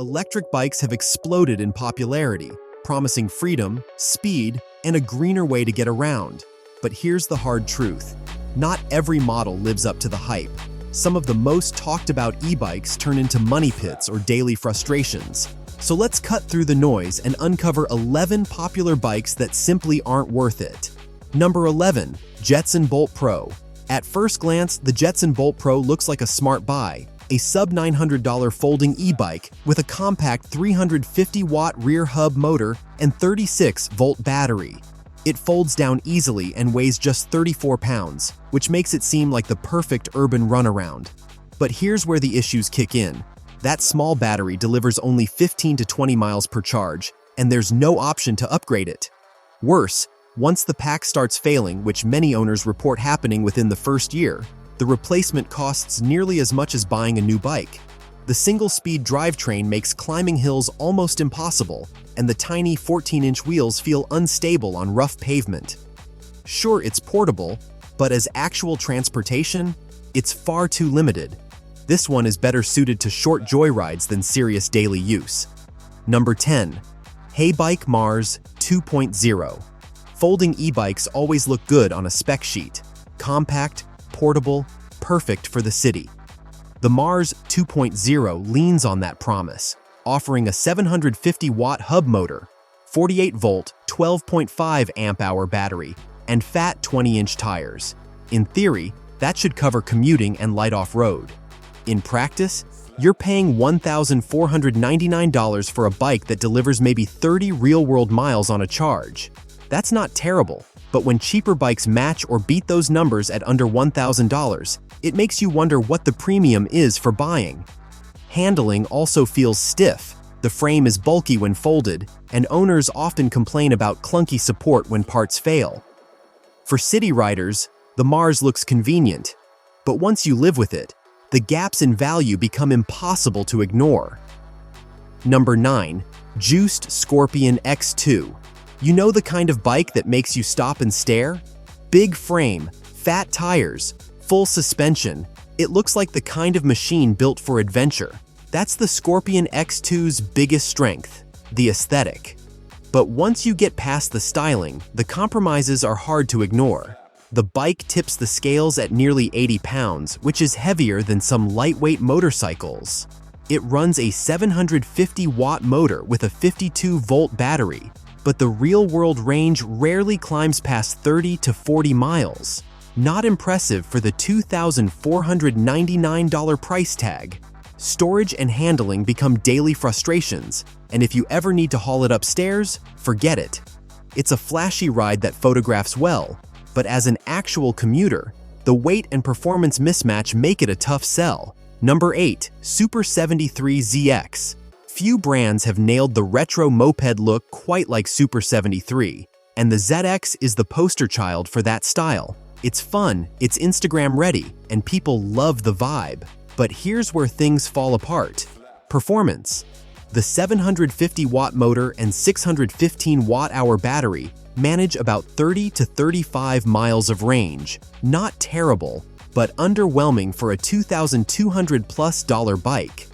electric bikes have exploded in popularity, promising freedom, speed, and a greener way to get around. But here's the hard truth. Not every model lives up to the hype. Some of the most talked about e-bikes turn into money pits or daily frustrations. So let's cut through the noise and uncover 11 popular bikes that simply aren't worth it. Number 11. Jetson Bolt Pro. At first glance, the Jetson Bolt Pro looks like a smart buy, a sub-$900 folding e-bike with a compact 350-watt rear hub motor and 36-volt battery. It folds down easily and weighs just 34 pounds, which makes it seem like the perfect urban runaround. But here's where the issues kick in. That small battery delivers only 15 to 20 miles per charge, and there's no option to upgrade it. Worse, once the pack starts failing, which many owners report happening within the first year, the replacement costs nearly as much as buying a new bike. The single-speed drivetrain makes climbing hills almost impossible, and the tiny 14-inch wheels feel unstable on rough pavement. Sure, it's portable, but as actual transportation, it's far too limited. This one is better suited to short joyrides than serious daily use. Number 10. HeyBike Mars 2.0. Folding e-bikes always look good on a spec sheet. Compact, portable, perfect for the city. The Mars 2.0 leans on that promise, offering a 750-watt hub motor, 48-volt, 12.5 amp-hour battery, and fat 20-inch tires. In theory, that should cover commuting and light off-road. In practice, you're paying $1,499 for a bike that delivers maybe 30 real-world miles on a charge. That's not terrible, but when cheaper bikes match or beat those numbers at under $1,000, it makes you wonder what the premium is for buying. Handling also feels stiff. The frame is bulky when folded, and owners often complain about clunky support when parts fail. For city riders, the Mars looks convenient, but once you live with it, the gaps in value become impossible to ignore. Number 9. Juiced Scorpion X2. You know the kind of bike that makes you stop and stare? Big frame, fat tires, full suspension. It looks like the kind of machine built for adventure. That's the Scorpion X2's biggest strength, the aesthetic. But once you get past the styling, the compromises are hard to ignore. The bike tips the scales at nearly 80 pounds, which is heavier than some lightweight motorcycles. It runs a 750-watt motor with a 52-volt battery, but the real-world range rarely climbs past 30 to 40 miles. Not impressive for the $2,499 price tag. Storage and handling become daily frustrations, and if you ever need to haul it upstairs, forget it. It's a flashy ride that photographs well, but as an actual commuter, the weight and performance mismatch make it a tough sell. Number 8. Super73 ZX. Few brands have nailed the retro moped look quite like Super73, and the ZX is the poster child for that style. It's fun, it's Instagram ready, and people love the vibe. But here's where things fall apart. Performance. The 750-watt motor and 615-watt-hour battery manage about 30 to 35 miles of range. Not terrible, but underwhelming for a $2,200+ bike.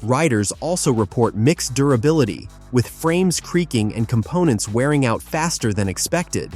Riders also report mixed durability, with frames creaking and components wearing out faster than expected.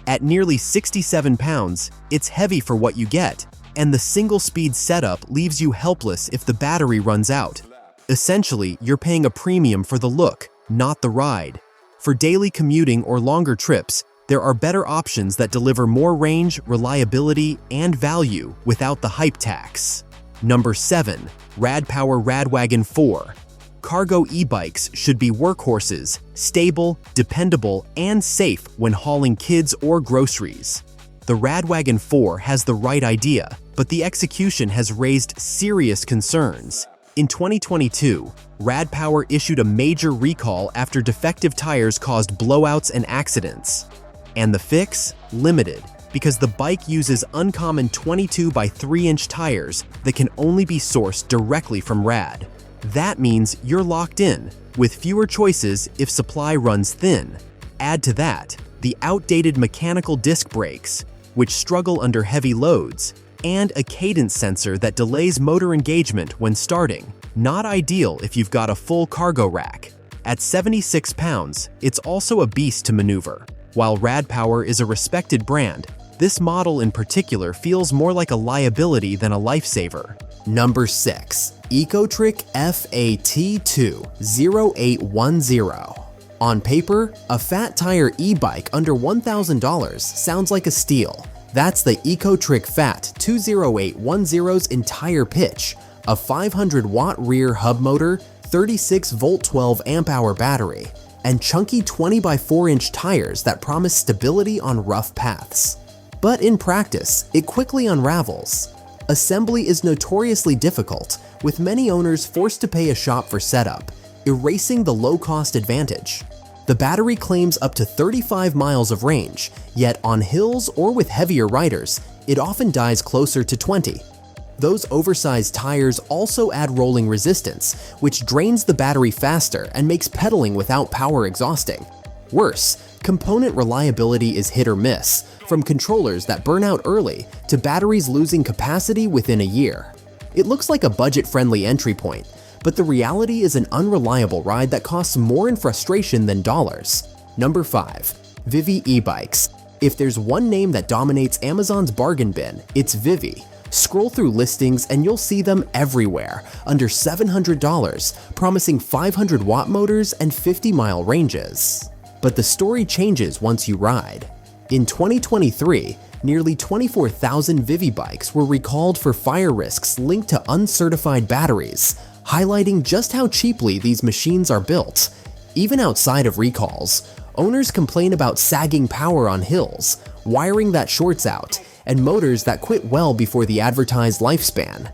At nearly 67 pounds, it's heavy for what you get, and the single-speed setup leaves you helpless if the battery runs out. Essentially, you're paying a premium for the look, not the ride. For daily commuting or longer trips, there are better options that deliver more range, reliability, and value without the hype tax. Number 7. RadWagon 4. Cargo e-bikes should be workhorses, stable, dependable, and safe when hauling kids or groceries. The RadWagon 4 has the right idea, but the execution has raised serious concerns. In 2022, RadPower issued a major recall after defective tires caused blowouts and accidents. And the fix? Limited, because the bike uses uncommon 22 by 3-inch tires that can only be sourced directly from Rad. That means you're locked in, with fewer choices if supply runs thin. Add to that the outdated mechanical disc brakes, which struggle under heavy loads, and a cadence sensor that delays motor engagement when starting. Not ideal if you've got a full cargo rack. At 76 pounds, it's also a beast to maneuver. While RadPower is a respected brand, this model in particular feels more like a liability than a lifesaver. Number 6. Ecotric FAT2 0810. On paper, a fat tire e-bike under $1,000 sounds like a steal. That's the Ecotric FAT 20810's entire pitch: a 500-watt rear hub motor, 36-volt 12-amp-hour battery, and chunky 20x4-inch tires that promise stability on rough paths. But in practice, it quickly unravels. Assembly is notoriously difficult, with many owners forced to pay a shop for setup, erasing the low-cost advantage. The battery claims up to 35 miles of range, yet on hills or with heavier riders, it often dies closer to 20. Those oversized tires also add rolling resistance, which drains the battery faster and makes pedaling without power exhausting. Worse, component reliability is hit or miss, from controllers that burn out early to batteries losing capacity within a year. It looks like a budget-friendly entry point, but the reality is an unreliable ride that costs more in frustration than dollars. Number 5. Vivi e-bikes. If there's one name that dominates Amazon's bargain bin, it's Vivi. Scroll through listings and you'll see them everywhere, under $700, promising 500-watt motors and 50-mile ranges. But the story changes once you ride. In 2023, nearly 24,000 Vivi bikes were recalled for fire risks linked to uncertified batteries, highlighting just how cheaply these machines are built. Even outside of recalls, owners complain about sagging power on hills, wiring that shorts out, and motors that quit well before the advertised lifespan.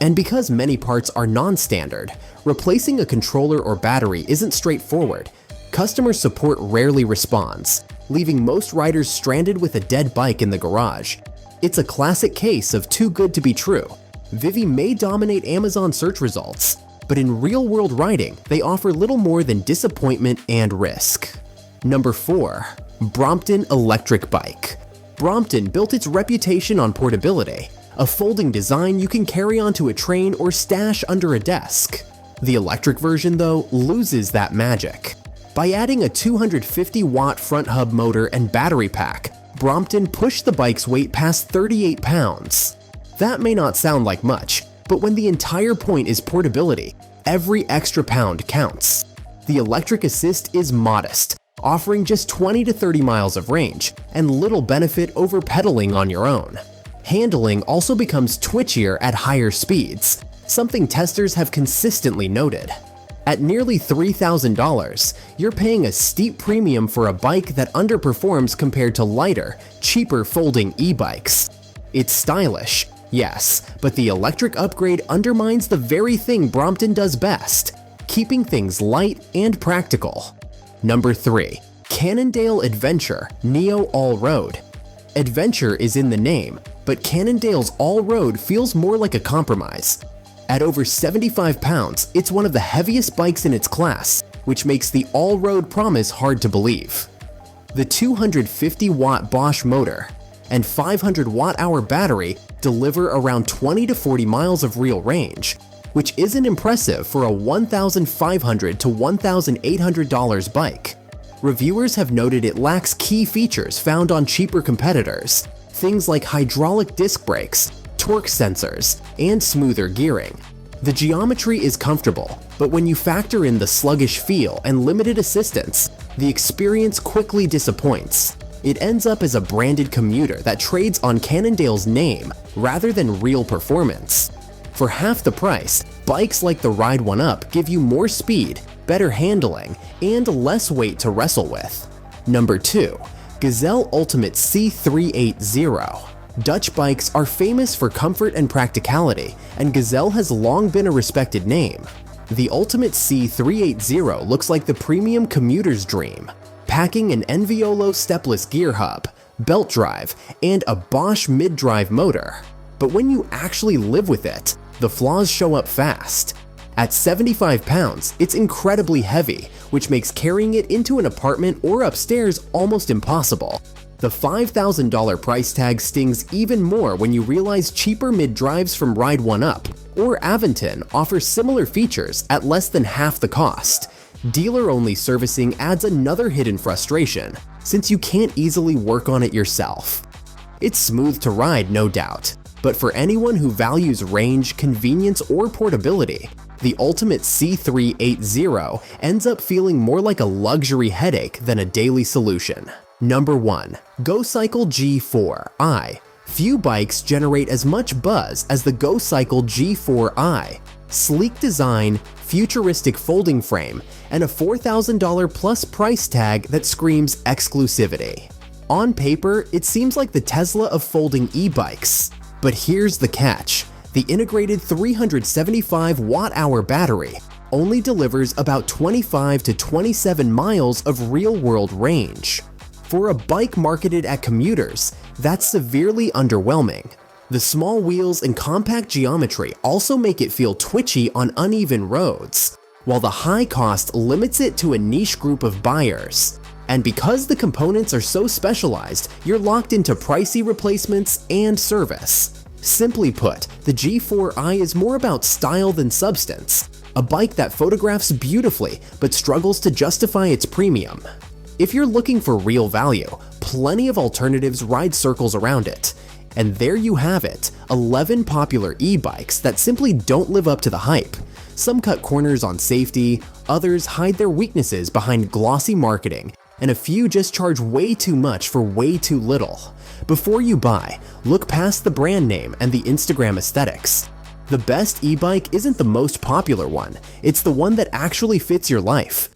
And because many parts are non-standard, replacing a controller or battery isn't straightforward. Customer support rarely responds, leaving most riders stranded with a dead bike in the garage. It's a classic case of too good to be true. Vivi may dominate Amazon search results, but in real-world riding, they offer little more than disappointment and risk. Number 4. Brompton electric bike. Brompton built its reputation on portability, a folding design you can carry onto a train or stash under a desk. The electric version, though, loses that magic. By adding a 250-watt front hub motor and battery pack, Brompton pushed the bike's weight past 38 pounds. That may not sound like much, but when the entire point is portability, every extra pound counts. The electric assist is modest, offering just 20 to 30 miles of range and little benefit over pedaling on your own. Handling also becomes twitchier at higher speeds, something testers have consistently noted. At nearly $3,000, you're paying a steep premium for a bike that underperforms compared to lighter, cheaper folding e-bikes. It's stylish, yes, but the electric upgrade undermines the very thing Brompton does best, keeping things light and practical. Number 3. Cannondale Adventure Neo All-Road. Adventure is in the name, but Cannondale's All-Road feels more like a compromise. At over 75 pounds, it's one of the heaviest bikes in its class, which makes the all-road promise hard to believe. The 250-watt Bosch motor and 500 watt-hour battery deliver around 20 to 40 miles of real range, which isn't impressive for a $1,500 to $1,800 bike. Reviewers have noted it lacks key features found on cheaper competitors, things like hydraulic disc brakes, torque sensors, and smoother gearing. The geometry is comfortable, but when you factor in the sluggish feel and limited assistance, the experience quickly disappoints. It ends up as a branded commuter that trades on Cannondale's name rather than real performance. For half the price, bikes like the Ride One Up give you more speed, better handling, and less weight to wrestle with. Number 2. Gazelle Ultimate C380. Dutch bikes are famous for comfort and practicality, and Gazelle has long been a respected name. The Ultimate C380 looks like the premium commuter's dream, packing an Enviolo stepless gear hub, belt drive, and a Bosch mid-drive motor. But when you actually live with it, the flaws show up fast. At 75 pounds, it's incredibly heavy, which makes carrying it into an apartment or upstairs almost impossible. The $5,000 price tag stings even more when you realize cheaper mid-drives from Ride One Up or Aventon offer similar features at less than half the cost. Dealer-only servicing adds another hidden frustration, since you can't easily work on it yourself. It's smooth to ride, no doubt, but for anyone who values range, convenience, or portability, the Ultimate C380 ends up feeling more like a luxury headache than a daily solution. Number 1. GoCycle G4i. Few bikes generate as much buzz as the GoCycle G4i. Sleek design, futuristic folding frame, and a $4,000 plus price tag that screams exclusivity. On paper, it seems like the Tesla of folding e-bikes. But here's the catch. The integrated 375 watt-hour battery only delivers about 25 to 27 miles of real-world range. For a bike marketed at commuters, that's severely underwhelming. The small wheels and compact geometry also make it feel twitchy on uneven roads, while the high cost limits it to a niche group of buyers. And because the components are so specialized, you're locked into pricey replacements and service. Simply put, the G4i is more about style than substance, a bike that photographs beautifully but struggles to justify its premium. If you're looking for real value, plenty of alternatives ride circles around it. And there you have it, 11 popular e-bikes that simply don't live up to the hype. Some cut corners on safety, others hide their weaknesses behind glossy marketing, and a few just charge way too much for way too little. Before you buy, look past the brand name and the Instagram aesthetics. The best e-bike isn't the most popular one, it's the one that actually fits your life.